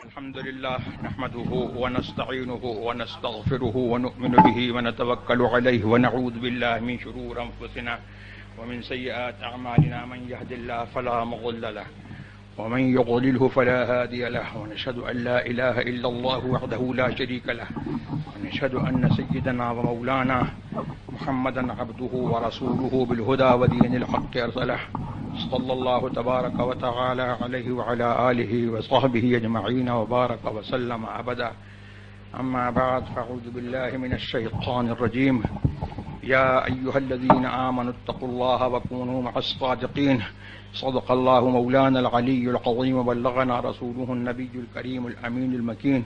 الحمد لله نحمده ونستعينه ونستغفره ونؤمن به ونتوكل عليه ونعوذ بالله من شرور أنفسنا ومن سيئات أعمالنا من يهد الله فلا مضل له ومن يضلله فلا هادي له ونشهد أن لا إله إلا الله وحده لا شريك له ونشهد أن سيدنا ومولانا محمدا عبده ورسوله بالهدى ودين الحق أرسله صلى الله تبارك وتعالى عليه وعلى آله وصحبه أجمعين وبارك وسلم أبدا. أما بعد فأعوذ بالله من الشيطان الرجيم. يا أيها الذين آمنوا اتقوا الله وكونوا مع الصادقين. صدق الله مولانا العلي العظيم وبلغنا رسوله النبي الكريم الأمين المكين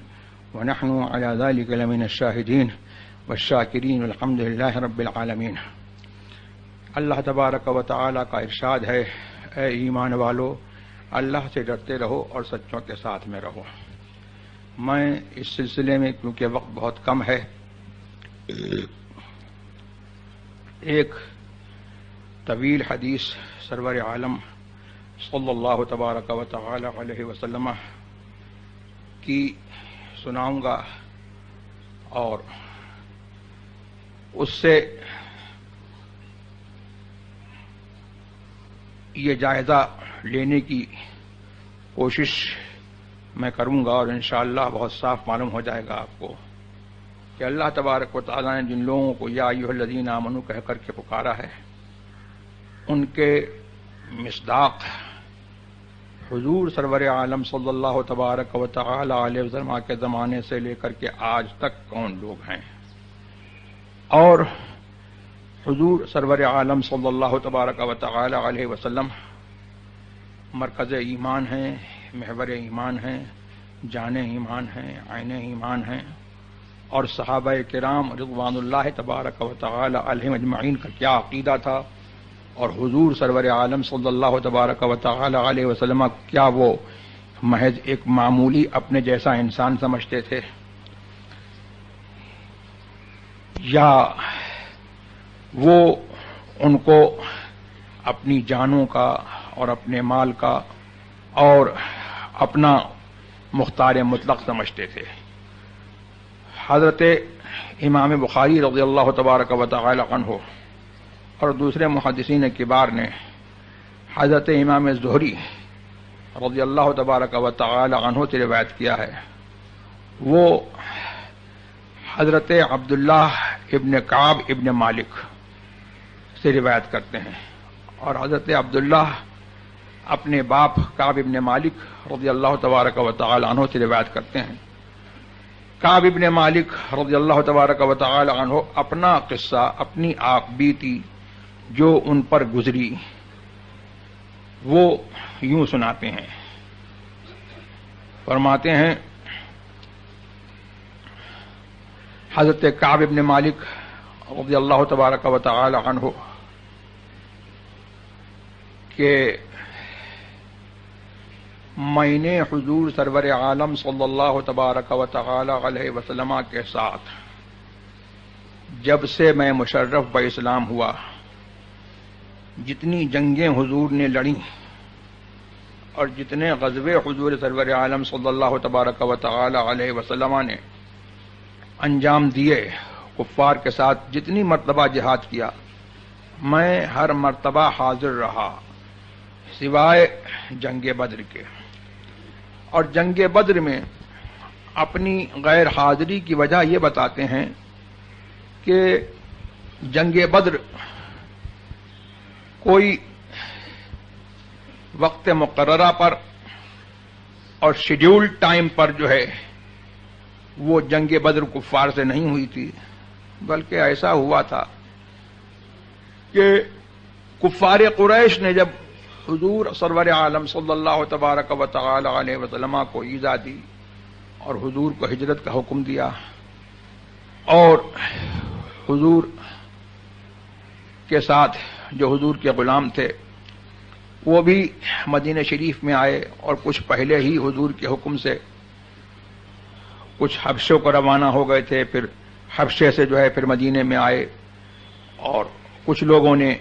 ونحن على ذلك لمن الشاهدين والشاکرین الحمد للہ رب العالمین. اللہ تبارک و تعالیٰ کا ارشاد ہے، اے ایمان والو اللہ سے ڈرتے رہو اور سچوں کے ساتھ میں رہو. میں اس سلسلے میں کیونکہ وقت بہت کم ہے ایک طویل حدیث سرور عالم صلی اللہ تبارک و تعالی علیہ وسلم کی سناؤں گا اور اس سے یہ جائزہ لینے کی کوشش میں کروں گا اور انشاءاللہ بہت صاف معلوم ہو جائے گا آپ کو کہ اللہ تبارک و تعالیٰ نے جن لوگوں کو یا ایھا الذین آمنوا کہہ کر کے پکارا ہے ان کے مصداق حضور سرور عالم صلی اللہ تبارک و تعالی علیہ وسلم کے زمانے سے لے کر کے آج تک کون لوگ ہیں، اور حضور سرور عالم صلی اللہ تبارک و تعالی علیہ وسلم مرکز ایمان ہیں، محور ایمان ہیں، جان ایمان ہیں، عین ایمان ہیں، اور صحابہ کرام رضوان اللہ تبارک و تعالی علیہم اجمعین کا کیا عقیدہ تھا، اور حضور سرور عالم صلی اللہ تبارک و تعالی علیہ وسلم کیا وہ محض ایک معمولی اپنے جیسا انسان سمجھتے تھے یا وہ ان کو اپنی جانوں کا اور اپنے مال کا اور اپنا مختار مطلق سمجھتے تھے. حضرت امام بخاری رضی اللہ تبارک و تعالی عنہ اور دوسرے محدثین کبار نے حضرت امام زہری رضی اللہ تبارک و تعالی عنہ سے روایت کیا ہے. وہ حضرت عبداللہ ابن کعب ابن مالک سے روایت کرتے ہیں اور حضرت عبداللہ اپنے باپ کعب ابن مالک رضی اللہ تبارک و تعالی عنہ سے روایت کرتے ہیں. کعب ابن مالک رضی اللہ تبارک و تعالی عنہ اپنا قصہ، اپنی آپ بیتی جو ان پر گزری وہ یوں سناتے ہیں. فرماتے ہیں حضرت کعب ابن مالک رضی اللہ تبارک و تعالی عنہ کہ میں نے حضور سرور عالم صلی اللہ تبارک و تعالی علیہ وسلم کے ساتھ جب سے میں مشرف بہ اسلام ہوا جتنی جنگیں حضور نے لڑیں اور جتنے غزوے حضور سرور عالم صلی اللہ تبارک و تعالی علیہ وسلم نے انجام دیے، کفار کے ساتھ جتنی مرتبہ جہاد کیا، میں ہر مرتبہ حاضر رہا سوائے جنگ بدر کے. اور جنگ بدر میں اپنی غیر حاضری کی وجہ یہ بتاتے ہیں کہ جنگ بدر کوئی وقت مقررہ پر اور شیڈیول ٹائم پر جو ہے وہ جنگ بدر کفار سے نہیں ہوئی تھی، بلکہ ایسا ہوا تھا کہ کفار قریش نے جب حضور سرور عالم صلی اللہ تبارک و تعالی علیہ وسلم کو ایذا دی اور حضور کو ہجرت کا حکم دیا اور حضور کے ساتھ جو حضور کے غلام تھے وہ بھی مدینہ شریف میں آئے اور کچھ پہلے ہی حضور کے حکم سے کچھ حبشوں کو روانہ ہو گئے تھے، پھر حبشے سے جو ہے پھر مدینے میں آئے اور کچھ لوگوں نے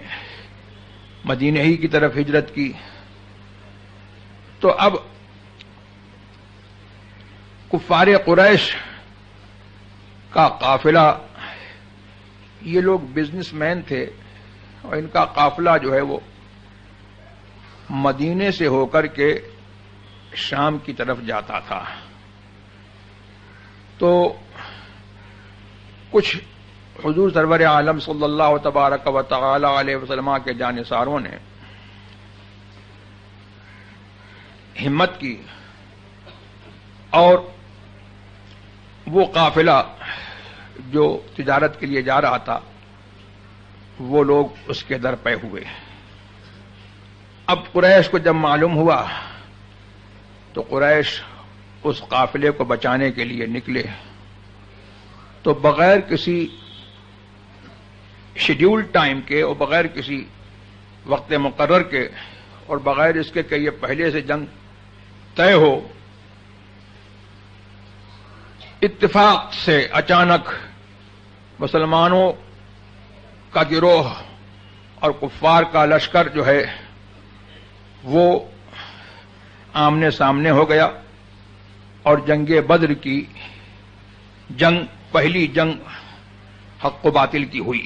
مدینہ ہی کی طرف ہجرت کی. تو اب کفار قریش کا قافلہ، یہ لوگ بزنس مین تھے اور ان کا قافلہ جو ہے وہ مدینے سے ہو کر کے شام کی طرف جاتا تھا. تو کچھ حضور سرور عالم صلی اللہ تبارک و تعالی علیہ وسلم کے جانثاروں نے ہمت کی اور وہ قافلہ جو تجارت کے لیے جا رہا تھا وہ لوگ اس کے در پہ ہوئے. اب قریش کو جب معلوم ہوا تو قریش اس قافلے کو بچانے کے لیے نکلے. تو بغیر کسی شیڈیول ٹائم کے اور بغیر کسی وقت مقرر کے اور بغیر اس کے کہ یہ پہلے سے جنگ طے ہو، اتفاق سے اچانک مسلمانوں کا گروہ اور کفار کا لشکر جو ہے وہ آمنے سامنے ہو گیا اور جنگ بدر کی جنگ، پہلی جنگ حق و باطل کی ہوئی،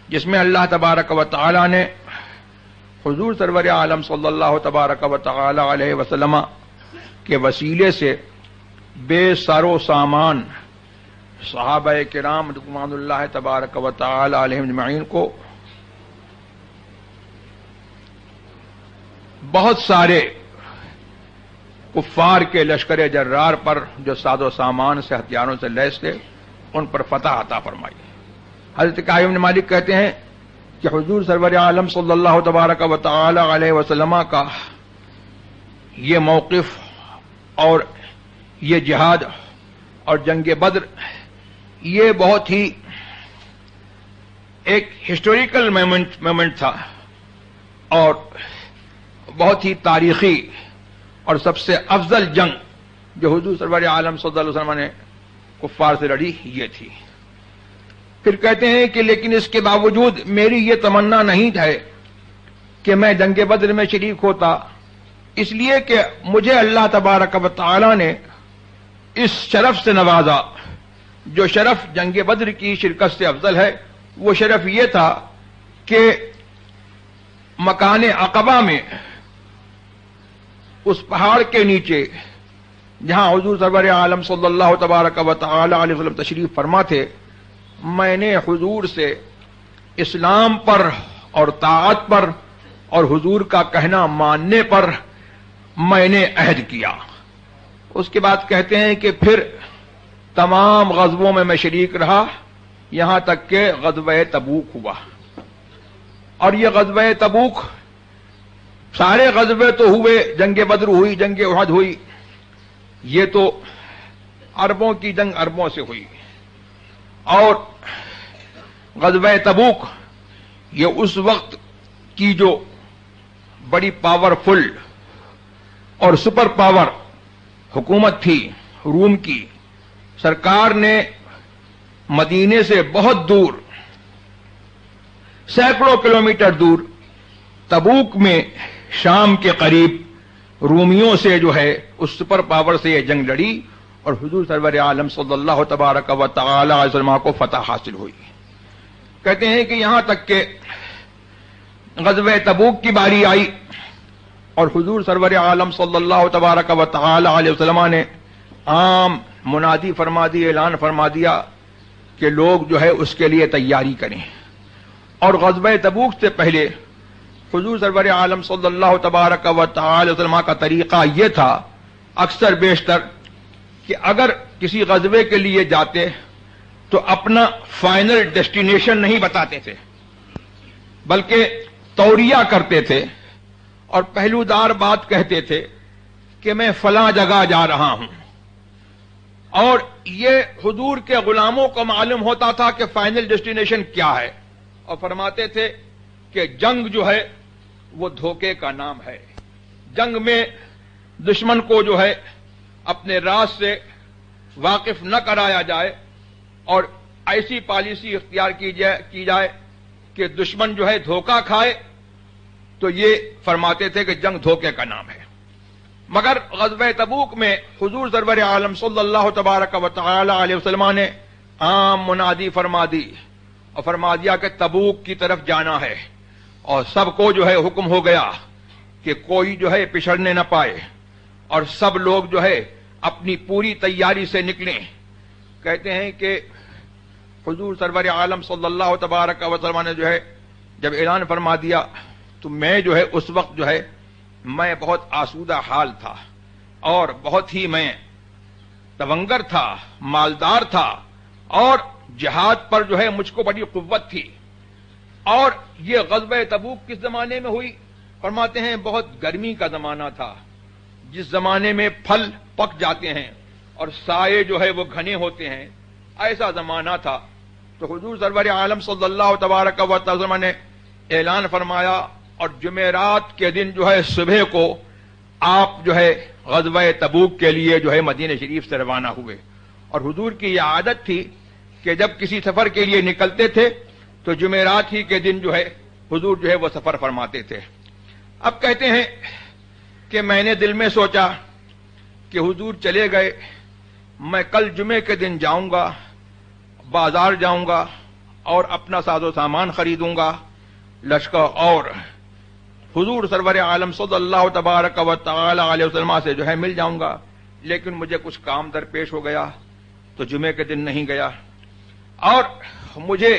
جس میں اللہ تبارک و تعالی نے حضور سرور عالم صلی اللہ تبارک و تعالی علیہ وسلم کے وسیلے سے بے سر و سامان صحابہ کرام رضوان اللہ تبارک و تعالی علیہم اجمعین کو بہت سارے کفار کے لشکر جرار پر جو ساز و سامان سے ہتھیاروں سے لیس تھے ان پر فتح عطا فرمائی. حضرت کعب بن مالک کہتے ہیں کہ حضور سرور عالم صلی اللہ تبارک و تعالی علیہ وسلم کا یہ موقف اور یہ جہاد اور جنگ بدر یہ بہت ہی ایک ہسٹوریکل مومنٹ تھا اور بہت ہی تاریخی اور سب سے افضل جنگ جو حضور سرور عالم صلی اللہ علیہ وسلم نے کفار سے لڑی یہ تھی. پھر کہتے ہیں کہ لیکن اس کے باوجود میری یہ تمنا نہیں ہے کہ میں جنگ بدر میں شریک ہوتا، اس لیے کہ مجھے اللہ تبارک و تعالی نے اس شرف سے نوازا جو شرف جنگ بدر کی شرکت سے افضل ہے. وہ شرف یہ تھا کہ مکان عقبہ میں اس پہاڑ کے نیچے جہاں حضور سرور عالم صلی اللہ تبارک و تعالی علیہ وسلم تشریف فرما تھے، میں نے حضور سے اسلام پر اور طاعت پر اور حضور کا کہنا ماننے پر میں نے عہد کیا. اس کے بعد کہتے ہیں کہ پھر تمام غزووں میں شریک رہا یہاں تک کہ غزوہ تبوک ہوا. اور یہ غزوہ تبوک، سارے غزوے تو ہوئے، جنگ بدر ہوئی، جنگ احد ہوئی، یہ تو عربوں کی جنگ عربوں سے ہوئی. اور غزوہ تبوک یہ اس وقت کی جو بڑی پاورفل اور سپر پاور حکومت تھی روم کی، سرکار نے مدینے سے بہت دور، سینکڑوں کلومیٹر دور تبوک میں شام کے قریب رومیوں سے جو ہے اس سپر پاور سے یہ جنگ لڑی اور حضور سرور عالم صلی اللہ تبارک و تعالی علیہ وسلم کو فتح حاصل ہوئی. کہتے ہیں کہ یہاں تک کہ غزوہ تبوک کی باری آئی اور حضور سرور عالم صلی اللہ تبارک و تعالی علیہ وسلم نے عام منادی فرما دی، اعلان فرما دیا کہ لوگ جو ہے اس کے لیے تیاری کریں. اور غزوہ تبوک سے پہلے حضور سرور عالم صلی اللہ تبارک و تعالی وسلم کا طریقہ یہ تھا اکثر بیشتر کہ اگر کسی غزوے کے لیے جاتے تو اپنا فائنل ڈیسٹینیشن نہیں بتاتے تھے بلکہ توریہ کرتے تھے اور پہلودار بات کہتے تھے کہ میں فلاں جگہ جا رہا ہوں. اور یہ حضور کے غلاموں کو معلوم ہوتا تھا کہ فائنل ڈیسٹینیشن کیا ہے اور فرماتے تھے کہ جنگ جو ہے وہ دھوکے کا نام ہے. جنگ میں دشمن کو جو ہے اپنے راز سے واقف نہ کرایا جائے اور ایسی پالیسی اختیار کی جائے کہ دشمن جو ہے دھوکہ کھائے، تو یہ فرماتے تھے کہ جنگ دھوکے کا نام ہے. مگر غزوہ تبوک میں حضور سرور عالم صلی اللہ تبارک و تعالی علیہ وسلم نے عام منادی فرما دی اور فرما دیا کہ تبوک کی طرف جانا ہے، اور سب کو جو ہے حکم ہو گیا کہ کوئی جو ہے پچھڑنے نہ پائے، اور سب لوگ جو ہے اپنی پوری تیاری سے نکلیں۔ کہتے ہیں کہ حضور سرور عالم صلی اللہ تبارک و تعالی نے جو ہے جب اعلان فرما دیا تو میں جو ہے اس وقت جو ہے میں بہت آسودہ حال تھا، اور بہت ہی میں تونگر تھا، مالدار تھا، اور جہاد پر جو ہے مجھ کو بڑی قوت تھی۔ اور یہ غزوہ تبوک کس زمانے میں ہوئی؟ فرماتے ہیں بہت گرمی کا زمانہ تھا، جس زمانے میں پھل پک جاتے ہیں اور سائے جو ہے وہ گھنے ہوتے ہیں، ایسا زمانہ تھا۔ تو حضور سرور عالم صلی اللہ تبارک و تعالی نے اعلان فرمایا، اور جمعرات کے دن جو ہے صبح کو آپ جو ہے غزوہ تبوک کے لیے جو ہے مدینہ شریف سے روانہ ہوئے۔ اور حضور کی یہ عادت تھی کہ جب کسی سفر کے لیے نکلتے تھے تو جمعرات ہی کے دن جو ہے حضور جو ہے وہ سفر فرماتے تھے۔ اب کہتے ہیں کہ میں نے دل میں سوچا کہ حضور چلے گئے، میں کل جمعے کے دن جاؤں گا، بازار جاؤں گا اور اپنا ساز و سامان خریدوں گا، لشکر اور حضور سرور عالم صلی اللہ تبارک و تعالی علیہ وسلم سے جو ہے مل جاؤں گا، لیکن مجھے کچھ کام درپیش ہو گیا تو جمعے کے دن نہیں گیا۔ اور مجھے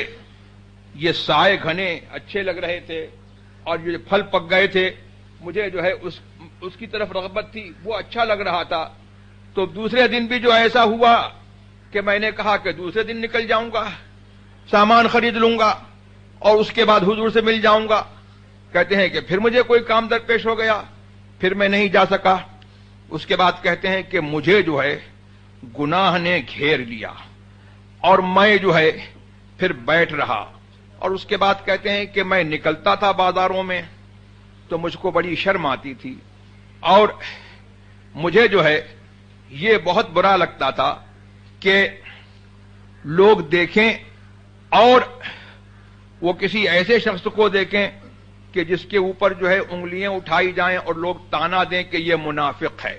یہ سائے گھنے اچھے لگ رہے تھے اور یہ پھل پک گئے تھے، مجھے جو ہے اس کی طرف رغبت تھی، وہ اچھا لگ رہا تھا۔ تو دوسرے دن بھی جو ایسا ہوا کہ میں نے کہا کہ دوسرے دن نکل جاؤں گا، سامان خرید لوں گا اور اس کے بعد حضور سے مل جاؤں گا۔ کہتے ہیں کہ پھر مجھے کوئی کام درپیش ہو گیا، پھر میں نہیں جا سکا۔ اس کے بعد کہتے ہیں کہ مجھے جو ہے گناہ نے گھیر لیا اور میں جو ہے پھر بیٹھ رہا۔ اور اس کے بعد کہتے ہیں کہ میں نکلتا تھا بازاروں میں تو مجھ کو بڑی شرم آتی تھی، اور مجھے جو ہے یہ بہت برا لگتا تھا کہ لوگ دیکھیں اور وہ کسی ایسے شخص کو دیکھیں کہ جس کے اوپر جو ہے انگلیاں اٹھائی جائیں اور لوگ تانا دیں کہ یہ منافق ہے۔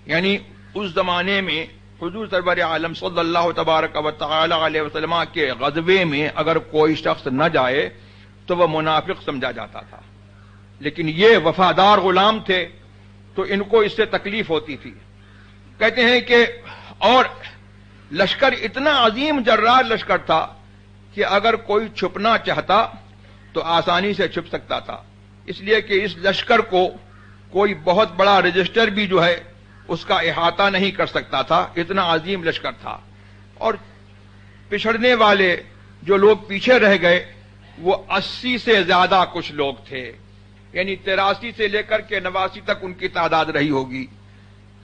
یعنی اس زمانے میں حضور سرور عالم صلی اللہ تبارک و تعالی علیہ وسلم کے غزوے میں اگر کوئی شخص نہ جائے تو وہ منافق سمجھا جاتا تھا، لیکن یہ وفادار غلام تھے تو ان کو اس سے تکلیف ہوتی تھی۔ کہتے ہیں کہ اور لشکر اتنا عظیم جرار لشکر تھا کہ اگر کوئی چھپنا چاہتا تو آسانی سے چھپ سکتا تھا، اس لیے کہ اس لشکر کو کوئی بہت بڑا رجسٹر بھی جو ہے اس کا احاطہ نہیں کر سکتا تھا، اتنا عظیم لشکر تھا۔ اور پچھڑنے والے جو لوگ پیچھے رہ گئے وہ 80 سے زیادہ کچھ لوگ تھے، یعنی 83 سے لے کر کے 89 تک ان کی تعداد رہی ہوگی۔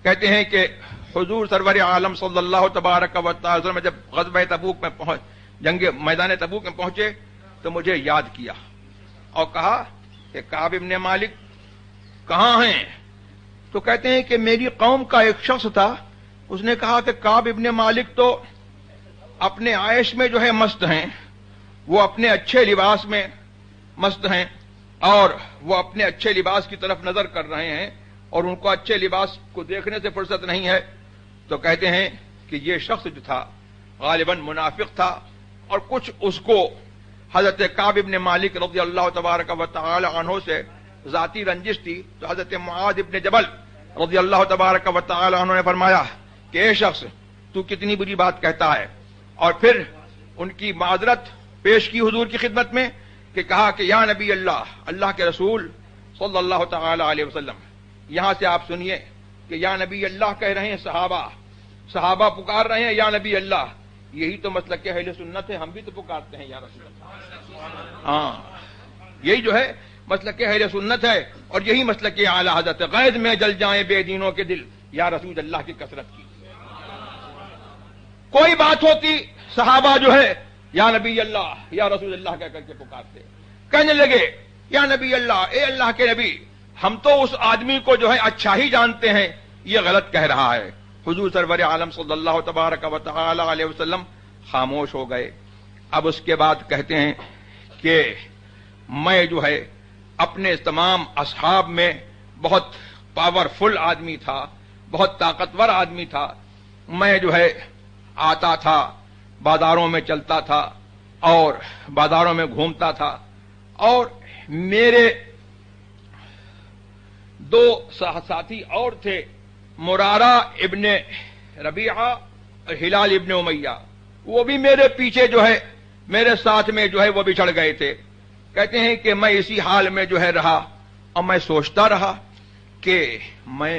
کہتے ہیں کہ حضور سرور عالم صلی اللہ تبارک و تعالی میں جب غزوہ تبوک میں جنگ میدان تبوک میں پہنچے تو مجھے یاد کیا اور کہا کہ کعب ابن مالک کہاں ہیں؟ تو کہتے ہیں کہ میری قوم کا ایک شخص تھا، اس نے کہا کہ کعب ابن مالک تو اپنے عائش میں جو ہے مست ہیں، وہ اپنے اچھے لباس میں مست ہیں اور وہ اپنے اچھے لباس کی طرف نظر کر رہے ہیں اور ان کو اچھے لباس کو دیکھنے سے فرصت نہیں ہے۔ تو کہتے ہیں کہ یہ شخص جو تھا غالباً منافق تھا، اور کچھ اس کو حضرت کعب ابن مالک رضی اللہ تبارک و تعالی عنہ سے ذاتی رنجش تھی۔ تو حضرت معاذ ابن جبل رضی اللہ تبارک و تعالی عنہ نے فرمایا کہ اے شخص تو کتنی بری بات کہتا ہے، اور پھر ان کی معذرت پیش کی حضور کی خدمت میں کہ کہا کہ یا نبی اللہ، اللہ کے رسول صلی اللہ تعالی علیہ وسلم، یہاں سے آپ سنیے کہ یا نبی اللہ کہہ رہے ہیں صحابہ پکار رہے ہیں یا نبی اللہ، یہی تو مسلک اہل سنت ہے، ہم بھی تو پکارتے ہیں یا رسول اللہ۔ ہاں، یہی جو ہے مسلک اہل سنت ہے، اور یہی مسلک اعلی حضرت غیظ میں جل جائیں بے دینوں کے دل یا رسول اللہ کی کثرت کی۔ کوئی بات ہوتی صحابہ جو ہے یا نبی اللہ یا رسول اللہ کہہ کر کے پکارتے، کہنے لگے یا نبی اللہ، اے اللہ کے نبی، ہم تو اس آدمی کو جو ہے اچھا ہی جانتے ہیں، یہ غلط کہہ رہا ہے۔ حضور سرور عالم صلی اللہ تبارک و تعالی علیہ وسلم خاموش ہو گئے۔ اب اس کے بعد کہتے ہیں کہ میں جو ہے اپنے تمام اصحاب میں بہت پاورفل آدمی تھا، بہت طاقتور آدمی تھا. میں جو ہے آتا تھا، بازاروں میں چلتا تھا اور بازاروں میں گھومتا تھا، اور میرے دو ساتھی اور تھے، مرارہ ابن ربیعہ اور ہلال ابن امیہ. وہ بھی میرے پیچھے جو ہے میرے ساتھ میں جو ہے وہ بھی چڑھ گئے تھے. کہتے ہیں کہ میں اسی حال میں جو ہے رہا، اور میں سوچتا رہا کہ میں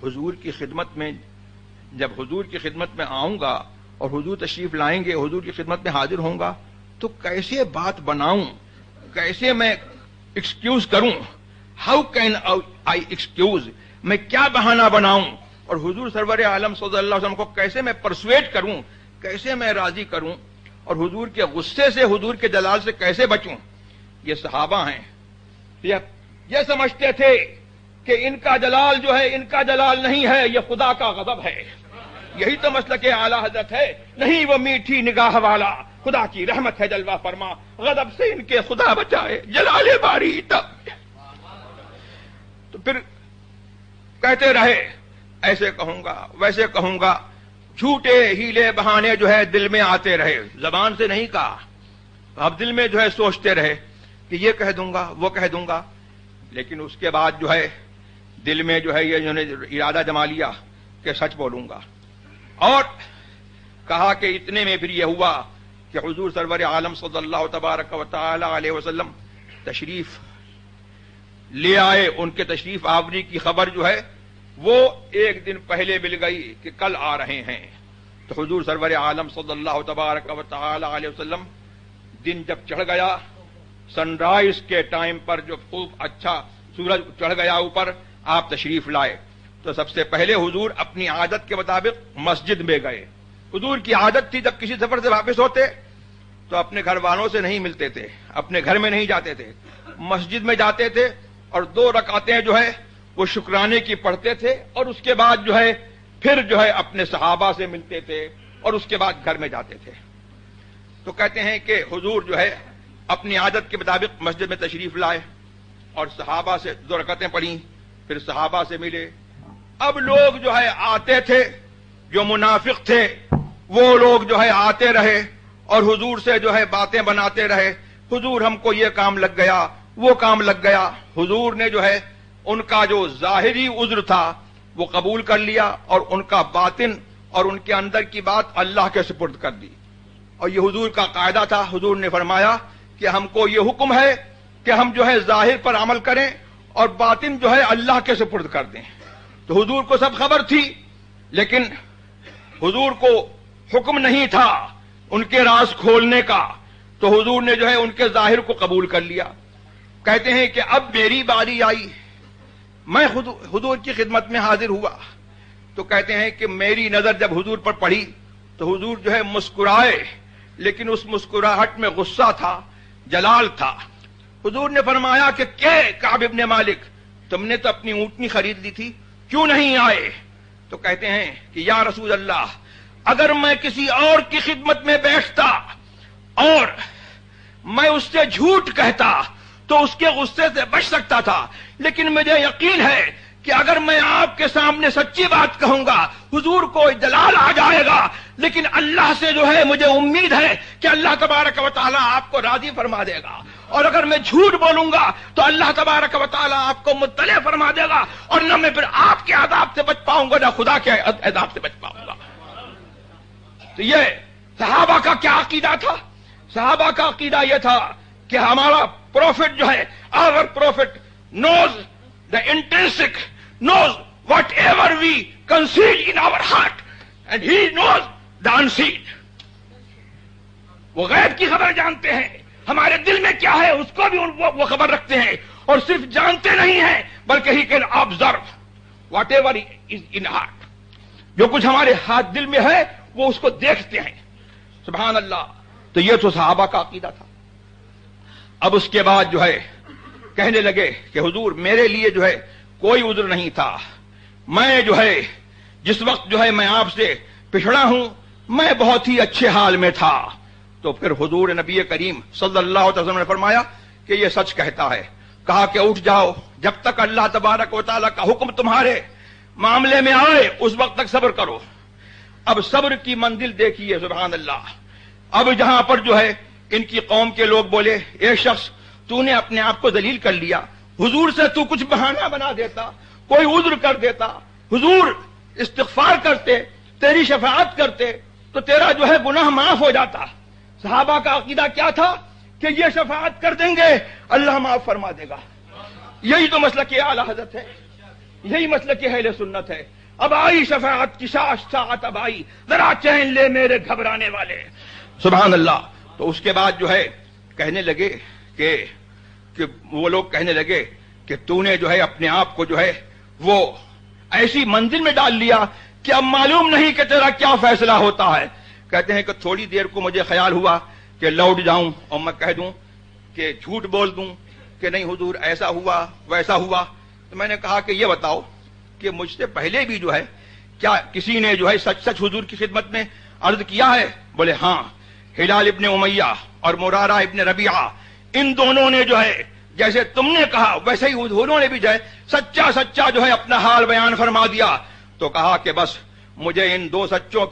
حضور کی خدمت میں، جب حضور کی خدمت میں آؤں گا اور حضور تشریف لائیں گے، حضور کی خدمت میں حاضر ہوں گا، تو کیسے بات بناؤں، کیسے میں ایکسکیوز کروں، ہاؤ کین آئی ایکسکیوز، میں کیا بہانہ بناؤں، اور حضور سرور عالم صلی اللہ علیہ وسلم کو کیسے میں پرسویٹ کروں، کیسے میں راضی کروں، اور حضور کے غصے سے، حضور کے جلال سے کیسے بچوں. یہ صحابہ ہیں، یہ سمجھتے تھے کہ ان کا جلال جو ہے ان کا جلال نہیں ہے، یہ خدا کا غضب ہے. یہی تو مسلک اعلی حضرت ہے، نہیں وہ میٹھی نگاہ والا، خدا کی رحمت ہے جلوہ فرما، غضب سے ان کے خدا بچائے، جلال باری تب. تو پھر کہتے رہے ایسے کہوں گا ویسے کہوں گا، جھوٹے ہیلے بہانے جو ہے دل میں آتے رہے، زبان سے نہیں کہا، اب دل میں جو ہے سوچتے رہے کہ یہ کہہ دوں گا وہ کہہ دوں گا. لیکن اس کے بعد جو ہے دل میں جو ہے یہ جو نے ارادہ جما لیا کہ سچ بولوں گا، اور کہا کہ اتنے میں پھر یہ ہوا کہ حضور سرور عالم صلی اللہ تبارک و تعالی علیہ وسلم تشریف لے آئے. ان کے تشریف آوری کی خبر جو ہے وہ ایک دن پہلے مل گئی کہ کل آ رہے ہیں. تو حضور سرور عالم صلی اللہ تبارک و تعالی علیہ وسلم دن جب چڑھ گیا، سن رائز کے ٹائم پر جو خوب اچھا سورج چڑھ گیا اوپر، آپ تشریف لائے. تو سب سے پہلے حضور اپنی عادت کے مطابق مسجد میں گئے. حضور کی عادت تھی جب کسی سفر سے واپس ہوتے تو اپنے گھر والوں سے نہیں ملتے تھے، اپنے گھر میں نہیں جاتے تھے، مسجد میں جاتے تھے اور 2 رکعتیں جو ہے وہ شکرانے کی پڑھتے تھے، اور اس کے بعد جو ہے پھر جو ہے اپنے صحابہ سے ملتے تھے، اور اس کے بعد گھر میں جاتے تھے. تو کہتے ہیں کہ حضور جو ہے اپنی عادت کے مطابق مسجد میں تشریف لائے اور صحابہ سے 2 رکعتیں پڑھیں، پھر صحابہ سے ملے. اب لوگ جو ہے آتے تھے، جو منافق تھے وہ لوگ جو ہے آتے رہے اور حضور سے جو ہے باتیں بناتے رہے، حضور ہم کو یہ کام لگ گیا وہ کام لگ گیا. حضور نے جو ہے ان کا جو ظاہری عذر تھا وہ قبول کر لیا، اور ان کا باطن اور ان کے اندر کی بات اللہ کے سپرد کر دی. اور یہ حضور کا قاعدہ تھا. حضور نے فرمایا کہ ہم کو یہ حکم ہے کہ ہم جو ہے ظاہر پر عمل کریں اور باطن جو ہے اللہ کے سپرد کر دیں. تو حضور کو سب خبر تھی، لیکن حضور کو حکم نہیں تھا ان کے راز کھولنے کا، تو حضور نے جو ہے ان کے ظاہر کو قبول کر لیا. کہتے ہیں کہ اب میری باری آئی، میں حضور کی خدمت میں حاضر ہوا. تو کہتے ہیں کہ میری نظر جب حضور پر پڑی تو حضور جو ہے مسکرائے، لیکن اس مسکراہٹ میں غصہ تھا، جلال تھا. حضور نے فرمایا کہ کعب ابن مالک، تم نے تو اپنی اونٹنی خرید لی تھی، کیوں نہیں آئے؟ تو کہتے ہیں کہ یا رسول اللہ، اگر میں کسی اور کی خدمت میں بیٹھتا اور میں اس سے جھوٹ کہتا تو اس کے غصے سے بچ سکتا تھا، لیکن مجھے یقین ہے کہ اگر میں آپ کے سامنے سچی بات کہوں گا حضور کو جلال آ جائے گا. لیکن اللہ سے جو ہے مجھے امید ہے کہ اللہ تبارک و تعالیٰ آپ کو راضی فرما دے گا، اور اگر میں جھوٹ بولوں گا تو اللہ تبارک و تعالیٰ آپ کو مطلع فرما دے گا، اور نہ میں پھر آپ کے عذاب سے بچ پاؤں گا نہ خدا کے عذاب سے بچ پاؤں گا. تو یہ صحابہ کا کیا عقیدہ تھا؟ صحابہ کا عقیدہ یہ تھا کہ ہمارا پروفٹ جو ہے، our prophet knows the intrinsic, knows whatever we conceal in our heart, and he knows the unseen. وہ غیب کی خبر جانتے ہیں، ہمارے دل میں کیا ہے اس کو بھی وہ خبر رکھتے ہیں، اور صرف جانتے نہیں ہیں بلکہ he can observe whatever is in heart. جو کچھ ہمارے ہاتھ دل میں ہے وہ اس کو دیکھتے ہیں. سبحان اللہ. تو یہ تو صحابہ کا عقیدہ تھا. اب اس کے بعد جو ہے کہنے لگے کہ حضور میرے لیے جو ہے کوئی عذر نہیں تھا، میں جو ہے جس وقت جو ہے میں آپ سے پچھڑا ہوں میں بہت ہی اچھے حال میں تھا. تو پھر حضور نبی کریم صلی اللہ علیہ وسلم نے فرمایا کہ یہ سچ کہتا ہے. کہا کہ اٹھ جاؤ، جب تک اللہ تبارک و تعالیٰ کا حکم تمہارے معاملے میں آئے اس وقت تک صبر کرو۔ اب صبر کی منزل دیکھیے، سبحان اللہ۔ اب جہاں پر جو ہے ان کی قوم کے لوگ بولے، اے شخص تو نے اپنے آپ کو ذلیل کر لیا، حضور سے تو کچھ بہانہ بنا دیتا، کوئی عذر کر دیتا، حضور استغفار کرتے، تیری شفاعت کرتے تو تیرا جو ہے گناہ معاف ہو جاتا۔ صحابہ کا عقیدہ کیا تھا کہ یہ شفاعت کر دیں گے اللہ معاف فرما دے گا۔ یہی تو مسلک اعلی حضرت ہے، یہی مسلک اہل سنت ہے۔ اب آئی شفاعت کی ساعت، اب آئی، ذرا چین لے میرے گھبرانے والے، سبحان اللہ۔ تو اس کے بعد جو ہے کہنے لگے کہ وہ لوگ کہنے لگے کہ تو نے جو ہے اپنے آپ کو جو ہے وہ ایسی منزل میں ڈال لیا کہ اب معلوم نہیں کہ تیرا کیا فیصلہ ہوتا ہے۔ کہتے ہیں کہ تھوڑی دیر کو مجھے خیال ہوا کہ لوٹ جاؤں اور میں کہہ دوں کہ جھوٹ بول دوں کہ نہیں حضور ایسا ہوا ویسا ہوا۔ تو میں نے کہا کہ یہ بتاؤ کہ مجھ سے پہلے بھی جو ہے کیا کسی نے جو ہے سچ سچ حضور کی خدمت میں عرض کیا ہے؟ بولے ہاں، ہلال ابن امیہ اور مرارہ ابن ربیعہ، ان دونوں نے جو ہے جیسے تم نے کہا ویسے ہی انہوں نے بھی جو ہے سچا جو ہے اپنا حال بیان فرما دیا۔ تو کہا کہ بس مجھے ان دو سچوں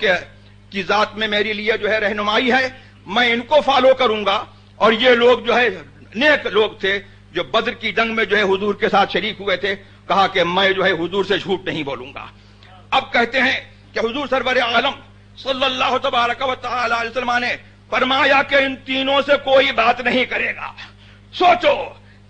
کی ذات میں میری لیے جو ہے رہنمائی ہے، میں ان کو فالو کروں گا۔ اور یہ لوگ جو ہے نیک لوگ تھے جو بدر کی جنگ میں جو ہے حضور کے ساتھ شریک ہوئے تھے، کہا کہ میں جو ہے حضور سے جھوٹ نہیں بولوں گا۔ اب کہتے ہیں کہ حضور سرور عالم صلی اللہ تبارک و تعالی علیہ وسلم نے فرمایا کہ ان تینوں سے کوئی بات نہیں کرے گا۔ سوچو،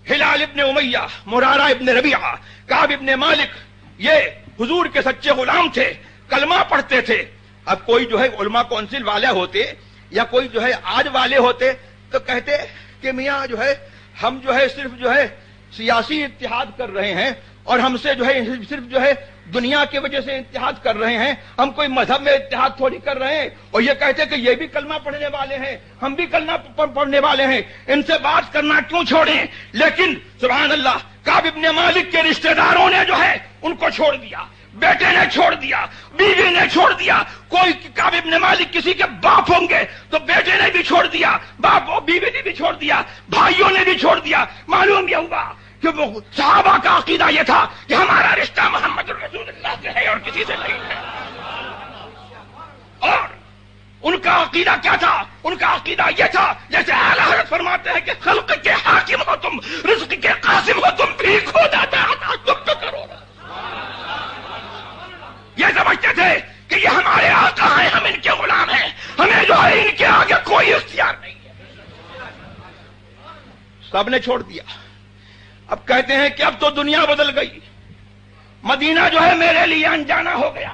ہلال ابن امیہ، مرارہ ابن ربیعہ، کعب ابن مالک، یہ حضور کے سچے غلام تھے، کلمہ پڑھتے تھے۔ اب کوئی جو ہے علماء کونسل والے ہوتے یا کوئی جو ہے آج والے ہوتے تو کہتے کہ میاں جو ہے ہم جو ہے صرف جو ہے سیاسی اتحاد کر رہے ہیں اور ہم سے جو ہے صرف جو ہے دنیا کی وجہ سے اتحاد کر رہے ہیں، ہم کوئی مذہب میں اتحاد تھوڑی کر رہے ہیں۔ اور یہ کہتے کہ یہ بھی کلمہ پڑھنے والے ہیں، ہم بھی کلمہ پڑھنے والے ہیں، ان سے بات کرنا کیوں چھوڑیں؟ لیکن سبحان اللہ، کعب ابن مالک کے رشتہ داروں نے جو ہے ان کو چھوڑ دیا، بیٹے نے چھوڑ دیا، بیوی نے چھوڑ دیا۔ کوئی کعب ابن مالک کسی کے باپ ہوں گے تو بیٹے نے بھی چھوڑ دیا، باپ اور بیوی نے بھی چھوڑ دیا، بھائیوں نے بھی چھوڑ دیا۔ معلوم یہ ہوا کہ وہ صحابہ کا عقیدہ یہ تھا کہ ہمارا رشتہ محمد رسول اللہ سے ہے اور کسی سے نہیں ہے۔ اور ان کا عقیدہ کیا تھا؟ ان کا عقیدہ یہ تھا جیسے اعلی حضرت فرماتے ہیں کہ خلق کے حاکم ہو تم، رزق کے قاسم ہو تم، بھی کھو جاتا ہے تم تو کرو نا۔ یہ سمجھتے تھے کہ یہ ہمارے آقا ہیں، ہم ان کے غلام ہیں، ہمیں جو ہے ان کے آگے کوئی اختیار نہیں ہے۔ سب نے چھوڑ دیا۔ اب کہتے ہیں کہ اب تو دنیا بدل گئی، مدینہ جو ہے میرے لیے انجانا ہو گیا۔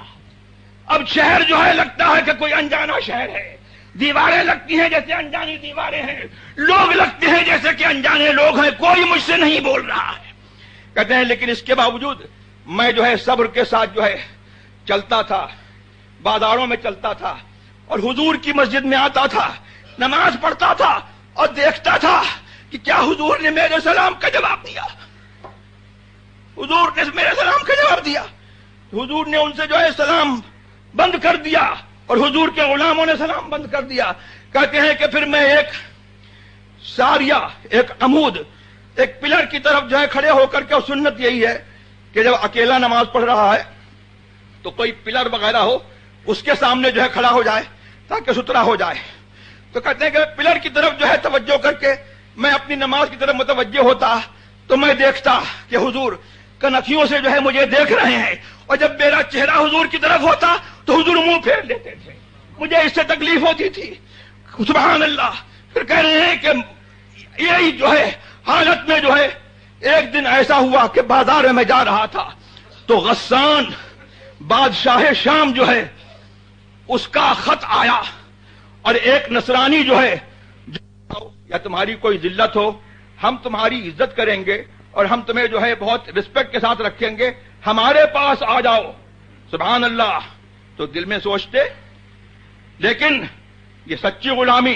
اب شہر جو ہے لگتا ہے کہ کوئی انجانا شہر ہے، دیواریں لگتی ہیں جیسے انجانی دیواریں ہیں، لوگ لگتے ہیں جیسے کہ انجانے لوگ ہیں، کوئی مجھ سے نہیں بول رہا ہے۔ کہتے ہیں لیکن اس کے باوجود میں جو ہے صبر کے ساتھ جو ہے چلتا تھا، بازاروں میں چلتا تھا اور حضور کی مسجد میں آتا تھا، نماز پڑھتا تھا اور دیکھتا تھا کہ کیا حضور نے میرے سلام کا جواب دیا، حضور نے میرے سلام کا جواب دیا۔ حضور نے ان سے جو ہے سلام بند کر دیا اور حضور کے غلاموں نے سلام بند کر دیا۔ کہتے ہیں کہ پھر میں ایک ساریہ، ایک عمود، ایک پلر کی طرف جو ہے کھڑے ہو کر کے، اور سنت یہی ہے کہ جب اکیلا نماز پڑھ رہا ہے تو کوئی پلر وغیرہ ہو اس کے سامنے جو ہے کھڑا ہو جائے تاکہ ستھرا ہو جائے۔ تو کہتے ہیں کہ پلر کی طرف جو ہے توجہ کر کے میں اپنی نماز کی طرف متوجہ ہوتا تو میں دیکھتا کہ حضور کنکھیوں سے جو ہے مجھے دیکھ رہے ہیں، اور جب میرا چہرہ حضور کی طرف ہوتا تو حضور منہ پھیر لیتے تھے، مجھے اس سے تکلیف ہوتی تھی۔ سبحان اللہ۔ پھر کہہ رہے ہیں کہ یہی جو ہے حالت میں جو ہے ایک دن ایسا ہوا کہ بازار میں جا رہا تھا تو غسان بادشاہ شام جو ہے اس کا خط آیا، اور ایک نصرانی جو ہے یا تمہاری کوئی ذلت ہو ہم تمہاری عزت کریں گے اور ہم تمہیں جو ہے بہت رسپیکٹ کے ساتھ رکھیں گے، ہمارے پاس آ جاؤ۔ سبحان اللہ۔ تو دل میں سوچتے، لیکن یہ سچی غلامی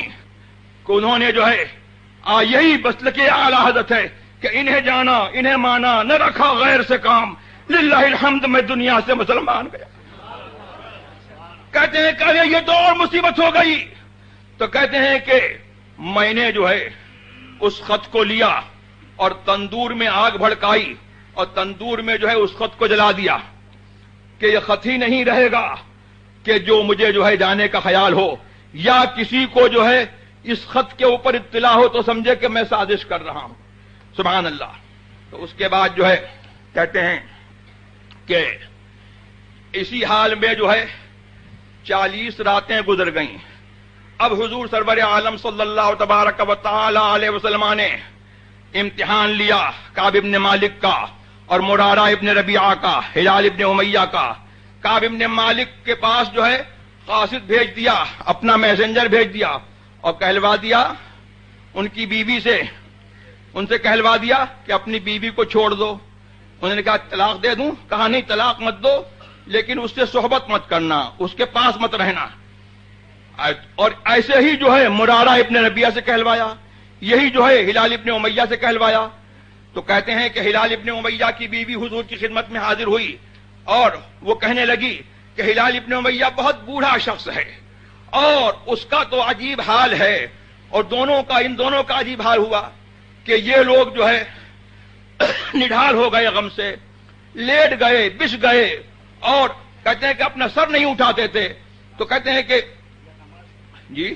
کو انہوں نے جو ہے یہی مسلک اعلی حضرت ہے کہ انہیں جانا، انہیں مانا، نہ رکھا غیر سے کام، للہ الحمد میں دنیا سے مسلمان گیا۔ کہتے ہیں کہ یہ تو اور مصیبت ہو گئی۔ تو کہتے ہیں کہ میں نے جو ہے اس خط کو لیا اور تندور میں آگ بھڑکائی اور تندور میں جو ہے اس خط کو جلا دیا کہ یہ خط ہی نہیں رہے گا کہ جو مجھے جو ہے جانے کا خیال ہو یا کسی کو جو ہے اس خط کے اوپر اطلاع ہو تو سمجھے کہ میں سازش کر رہا ہوں. سبحان اللہ. تو اس کے بعد جو ہے کہتے ہیں کہ اسی حال میں جو ہے 40 راتیں گزر گئیں. اب حضور سرور عالم صلی اللہ تبارک و تعالی علیہ وسلم نے امتحان لیا کعب ابن مالک کا اور مرارہ ابن ربیعہ کا، ہلال ابن امیہ کا. کعب ابن مالک کے پاس جو ہے قاصد بھیج دیا، اپنا میسنجر بھیج دیا اور کہلوا دیا ان کی بیوی سے، ان سے کہلوا دیا کہ اپنی بیوی کو چھوڑ دو. انہوں نے کہا طلاق دے دوں؟ کہا نہیں طلاق مت دو، لیکن اس سے صحبت مت کرنا، اس کے پاس مت رہنا. اور ایسے ہی جو ہے مرارہ ابن ربیعہ سے کہلوایا، یہی جو ہے ہلال ابن امیہ سے کہلوایا. تو کہتے ہیں کہ ہلال ابن امیہ کی بیوی حضور کی خدمت میں حاضر ہوئی اور وہ کہنے لگی کہ ہلال ابن امیہ بہت بوڑھا شخص ہے اور اس کا تو عجیب حال ہے، اور ان دونوں کا عجیب حال ہوا کہ یہ لوگ جو ہے نڈھال ہو گئے، غم سے لیٹ گئے، بچ گئے، اور کہتے ہیں کہ اپنا سر نہیں اٹھاتے تھے. تو کہتے ہیں کہ جی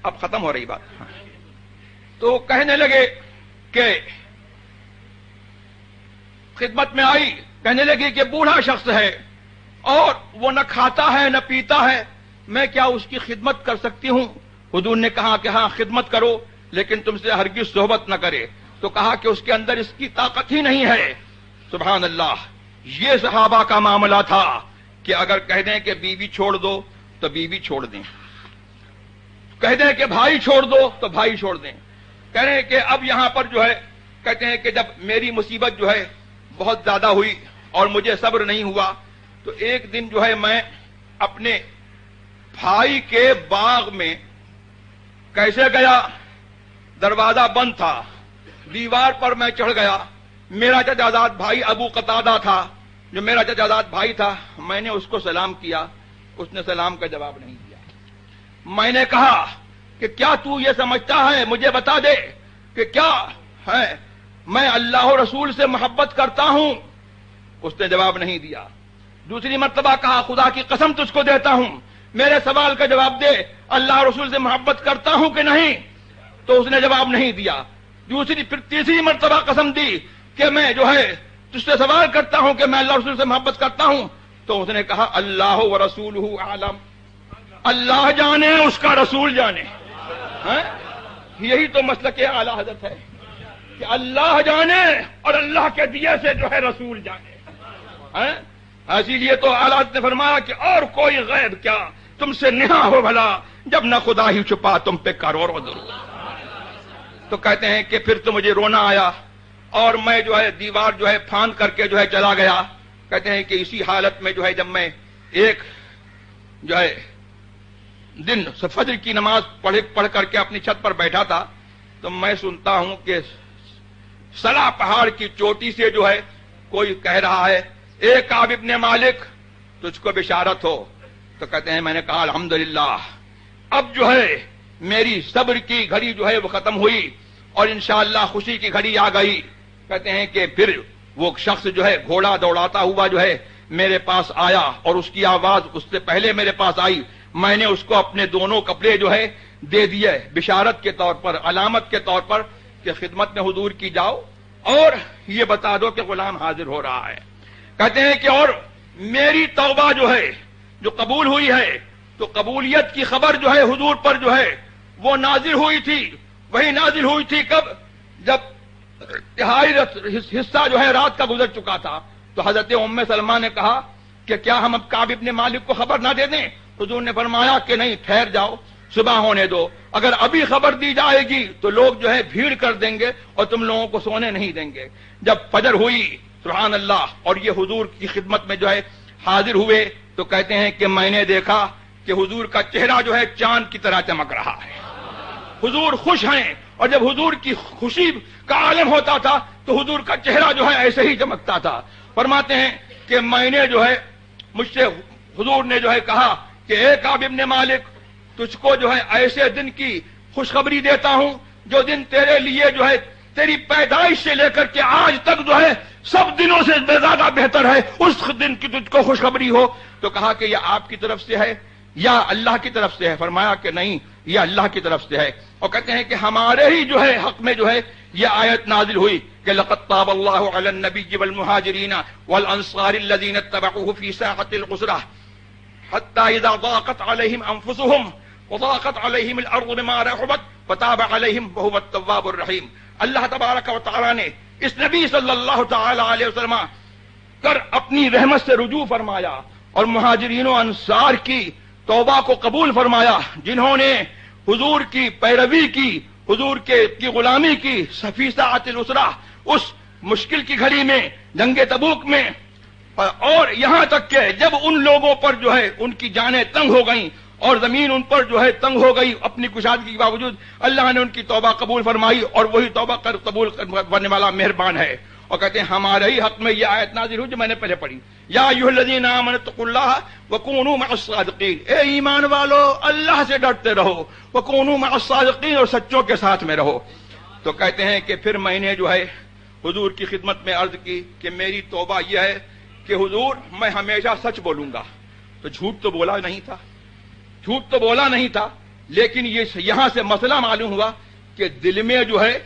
اب ختم ہو رہی بات. تو کہنے لگے کہ خدمت میں آئی، کہنے لگی کہ بوڑھا شخص ہے اور وہ نہ کھاتا ہے نہ پیتا ہے، میں کیا اس کی خدمت کر سکتی ہوں؟ حضور نے کہا کہ ہاں خدمت کرو، لیکن تم سے ہرگز صحبت نہ کرے. تو کہا کہ اس کے اندر اس کی طاقت ہی نہیں ہے. سبحان اللہ. یہ صحابہ کا معاملہ تھا کہ اگر کہہ دیں کہ بیوی چھوڑ دو تو بیوی چھوڑ دیں، کہہ دیں کہ بھائی چھوڑ دو تو بھائی چھوڑ دیں. کہہ رہے ہیں کہ اب یہاں پر جو ہے کہتے ہیں کہ جب میری مصیبت جو ہے بہت زیادہ ہوئی اور مجھے صبر نہیں ہوا، تو ایک دن جو ہے میں اپنے بھائی کے باغ میں کیسے گیا، دروازہ بند تھا، دیوار پر میں چڑھ گیا. میرا چچازاد بھائی ابو قتادہ تھا جو میرا چچازاد بھائی تھا. میں نے اس کو سلام کیا، اس نے سلام کا جواب نہیں دیا. میں نے کہا کہ کیا تو یہ سمجھتا ہے، مجھے بتا دے کہ کیا ہے میں اللہ و رسول سے محبت کرتا ہوں؟ اس نے جواب نہیں دیا. دوسری مرتبہ کہا خدا کی قسم تجھ کو دیتا ہوں میرے سوال کا جواب دے، اللہ رسول سے محبت کرتا ہوں کہ نہیں؟ تو اس نے جواب نہیں دیا. پھر تیسری مرتبہ قسم دی کہ میں جو ہے تجھ سے سوال کرتا ہوں کہ میں اللہ رسول سے محبت کرتا ہوں. تو اس نے کہا اللہ و رسولہ عالم، اللہ جانے اس کا رسول جانے. یہی تو مسلک اعلی حضرت ہے کہ اللہ جانے اور اللہ کے دیے سے جو ہے رسول جانے. اسی لیے تو اعلی حضرت نے فرمایا کہ اور کوئی غیب کیا تم سے نہا ہو بھلا، جب نہ خدا ہی چھپا تم پہ کروڑوں درود. تو کہتے ہیں کہ پھر تو مجھے رونا آیا اور میں جو ہے دیوار جو ہے پھاند کر کے جو ہے چلا گیا. کہتے ہیں کہ اسی حالت میں جو ہے جب میں ایک جو ہے دن فجر کی نماز پڑھ کر کے اپنی چھت پر بیٹھا تھا، تو میں سنتا ہوں کہ سلا پہاڑ کی چوٹی سے جو ہے کوئی کہہ رہا ہے اے کعب ابن مالک تجھ کو بشارت ہو. تو کہتے ہیں میں نے کہا الحمدللہ اب جو ہے میری صبر کی گھڑی جو ہے وہ ختم ہوئی اور انشاءاللہ خوشی کی گھڑی آ گئی. کہتے ہیں کہ پھر وہ شخص جو ہے گھوڑا دوڑاتا ہوا جو ہے میرے پاس آیا اور اس کی آواز اس سے پہلے میرے پاس آئی. میں نے اس کو اپنے دونوں کپڑے جو ہے دے دیے بشارت کے طور پر، علامت کے طور پر کہ خدمت میں حضور کی جاؤ اور یہ بتا دو کہ غلام حاضر ہو رہا ہے. کہتے ہیں کہ اور میری توبہ جو ہے جو قبول ہوئی ہے، تو قبولیت کی خبر جو ہے حضور پر جو ہے وہ نازل ہوئی تھی. وہی نازل ہوئی تھی کب؟ جب تہائی حصہ جو ہے رات کا گزر چکا تھا. تو حضرت ام سلمہ نے کہا کہ کیا ہم اب کعب ابن مالک کو خبر نہ دے دیں؟ حضور نے فرمایا کہ نہیں، ٹھہر جاؤ، صبح ہونے دو. اگر ابھی خبر دی جائے گی تو لوگ جو ہے بھیڑ کر دیں گے اور تم لوگوں کو سونے نہیں دیں گے. جب فجر ہوئی سبحان اللہ اور یہ حضور کی خدمت میں جو ہے حاضر ہوئے، تو کہتے ہیں کہ میں نے دیکھا کہ حضور کا چہرہ جو ہے چاند کی طرح چمک رہا ہے. حضور خوش ہیں، اور جب حضور کی خوشی کا عالم ہوتا تھا تو حضور کا چہرہ جو ہے ایسے ہی چمکتا تھا. فرماتے ہیں کہ میں نے جو ہے مجھ سے حضور نے جو ہے کہا کہ اے کعب ابن مالک تجھ کو جو ہے ایسے دن کی خوشخبری دیتا ہوں جو دن تیرے لیے جو ہے تیری پیدائش سے لے کر کے آج تک جو ہے سب دنوں سے زیادہ بہتر ہے، اس دن کی تجھ کو خوشخبری ہو۔ تو کہا کہ یہ آپ کی طرف سے ہے یا اللہ کی طرف سے ہے؟ فرمایا کہ نہیں، یہ اللہ کی طرف سے ہے۔ اور کہتے ہیں کہ ہمارے ہی جو ہے حق میں جو ہے یہ آیت نازل ہوئی کہ لقد طاب اللہ علی النبی والمہاجرین والانصار الذین اتبعوه فی ساعۃ العسرہ حتی اذا ضاقت علیہم انفسهم وضاقت علیہم الارض بما رحبت فتاب علیہم وهو التواب الرحیم۔ اللہ تبارک و تعالی نے اس نبی صلی اللہ تعالی علیہ وسلم کر اپنی رحمت سے رجوع فرمایا اور مہاجرین و انصار کی توبہ کو قبول فرمایا، جنہوں نے حضور کی پیروی کی، حضور کی غلامی کی فی ساعۃ العسرہ، اس مشکل کی گھڑی میں، جنگ تبوک میں، اور یہاں تک کہ جب ان لوگوں پر جو ہے ان کی جانیں تنگ ہو گئیں اور زمین ان پر جو ہے تنگ ہو گئی اپنی کشادگی کے باوجود، اللہ نے ان کی توبہ قبول فرمائی اور وہی توبہ قبول کرنے والا مہربان ہے۔ اور کہتے ہیں ہمارے ہی حق میں یہ آیت نازل ہوئی جو میں نے پہلے پڑھی، یا ایھا الذین آمنوا اتقوا اللہ وکونوا مع الصادقین، اے ایمان والو اللہ سے ڈرتے رہو، وکونوا مع الصادقین، اور سچوں کے ساتھ میں رہو۔ تو کہتے ہیں کہ پھر میں نے جو ہے حضور کی خدمت میں عرض کی کہ میری توبہ یہ ہے کہ حضور میں ہمیشہ سچ بولوں گا۔ تو جھوٹ تو بولا نہیں تھا، لیکن یہ یہاں سے مسئلہ معلوم ہوا کہ دل میں جو ہے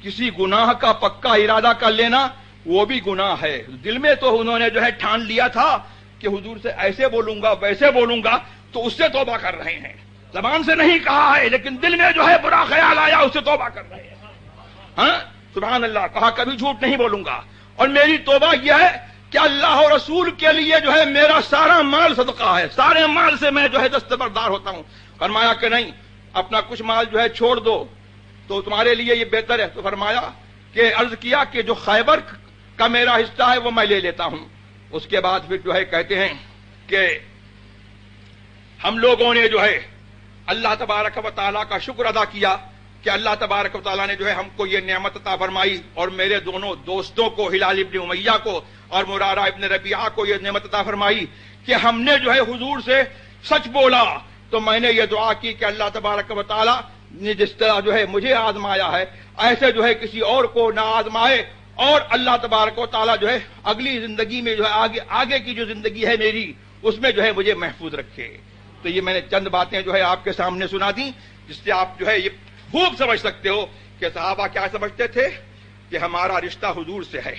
کسی گناہ کا پکا ارادہ کر لینا وہ بھی گناہ ہے۔ دل میں تو انہوں نے جو ہے ٹھان لیا تھا کہ حضور سے ایسے بولوں گا ویسے بولوں گا، تو اس سے توبہ کر رہے ہیں، زبان سے نہیں کہا ہے لیکن دل میں جو ہے برا خیال آیا اس سے توبہ کر رہے ہیں۔ ہاں سبحان اللہ، کہا کبھی جھوٹ نہیں بولوں گا، اور میری توبہ یہ ہے کہ اللہ اور رسول کے لیے جو ہے میرا سارا مال صدقہ ہے، سارے مال سے میں جو ہے دستبردار ہوتا ہوں۔ فرمایا کہ نہیں، اپنا کچھ مال جو ہے چھوڑ دو تو تمہارے لیے یہ بہتر ہے۔ تو فرمایا کہ عرض کیا کہ جو خیبر کا میرا حصہ ہے وہ میں لے لیتا ہوں۔ اس کے بعد پھر جو ہے کہتے ہیں کہ ہم لوگوں نے جو ہے اللہ تبارک و تعالیٰ کا شکر ادا کیا کہ اللہ تبارک و تعالیٰ نے جو ہے ہم کو یہ نعمت عطا فرمائی، اور میرے دونوں دوستوں کو، ہلال ابن امیہ کو اور مرارہ ابن ربیعہ کو، یہ نعمت عطا فرمائی کہ ہم نے جو ہے حضور سے سچ بولا۔ تو میں نے یہ دعا کی کہ اللہ تبارک و تعالیٰ نے جس طرح جو ہے مجھے آزمایا ہے ایسے جو ہے کسی اور کو نہ آزمائے، اور اللہ تبارک و تعالیٰ جو ہے اگلی زندگی میں جو ہے آگے کی جو زندگی ہے میری اس میں جو ہے مجھے محفوظ رکھے۔ تو یہ میں نے چند باتیں جو ہے آپ کے سامنے سنا دی، جس سے آپ جو ہے یہ خوب سمجھ سکتے ہو کہ صحابہ کیا سمجھتے تھے کہ ہمارا رشتہ حضور سے ہے،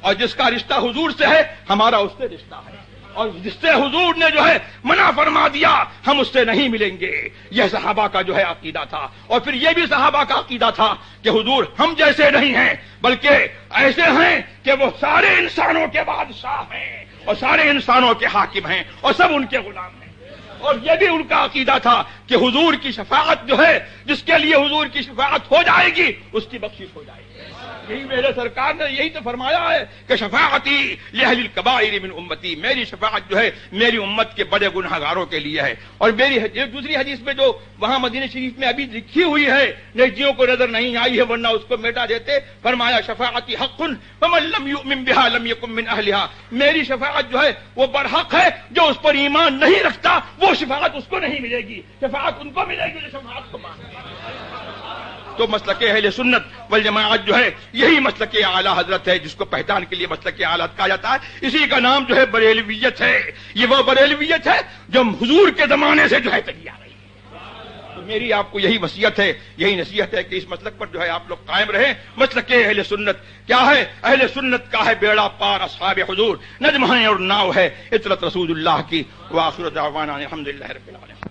اور جس کا رشتہ حضور سے ہے ہمارا اس سے رشتہ ہے، اور جس سے حضور نے جو ہے منع فرما دیا ہم اس سے نہیں ملیں گے۔ یہ صحابہ کا جو ہے عقیدہ تھا، اور پھر یہ بھی صحابہ کا عقیدہ تھا کہ حضور ہم جیسے نہیں ہیں بلکہ ایسے ہیں کہ وہ سارے انسانوں کے بادشاہ ہیں اور سارے انسانوں کے حاکم ہیں اور سب ان کے غلام ہیں۔ اور یہ بھی ان کا عقیدہ تھا کہ حضور کی شفاعت جو ہے، جس کے لیے حضور کی شفاعت ہو جائے گی اس کی بخشش ہو جائے گی۔ یہی میرے سرکار نے یہی تو فرمایا ہے کہ شفاعتی لأہل الکبائر من امتی، میری شفاعت جو ہے میری امت کے بڑے گناہ گاروں کے لیے ہے۔ اور میری دوسری حدیث میں جو وہاں مدینہ شریف میں ابھی لکھی ہوئی ہے، نیکیوں کو نظر نہیں آئی ہے ورنہ اس کو مٹا دیتے، فرمایا شفاعتی حق فمن لم یؤمن بها لم یکن من اہلها، میری شفاعت جو ہے وہ برحق ہے، جو اس پر ایمان نہیں رکھتا وہ شفاعت اس کو نہیں ملے گی، شفاعت ان کو ملے گی جو شفاعت کو مانتے ہیں۔ تو مسلک اہل سنت والجماعت جو ہے یہی مسلک اعلی حضرت ہے، جس کو پہچان کے لیے مسلک اعلی کہا جاتا ہے۔ اسی کا نام جو ہے بریلویت ہے۔ یہ وہ بریلویت ہے جو حضور کے زمانے سے جو ہے چلی آ رہی ہے۔ تو میری آپ کو یہی وصیت ہے، یہی نصیحت ہے کہ اس مسلک پر جو ہے آپ لوگ قائم رہیں۔ مسلک اہل سنت کیا ہے؟ اہل سنت کا ہے بیڑا پار اصحاب حضور، نجم ہے اور ناؤ ہے عطرت رسول اللہ کی۔ وآخر دعوانا الحمدللہ رب العالمین۔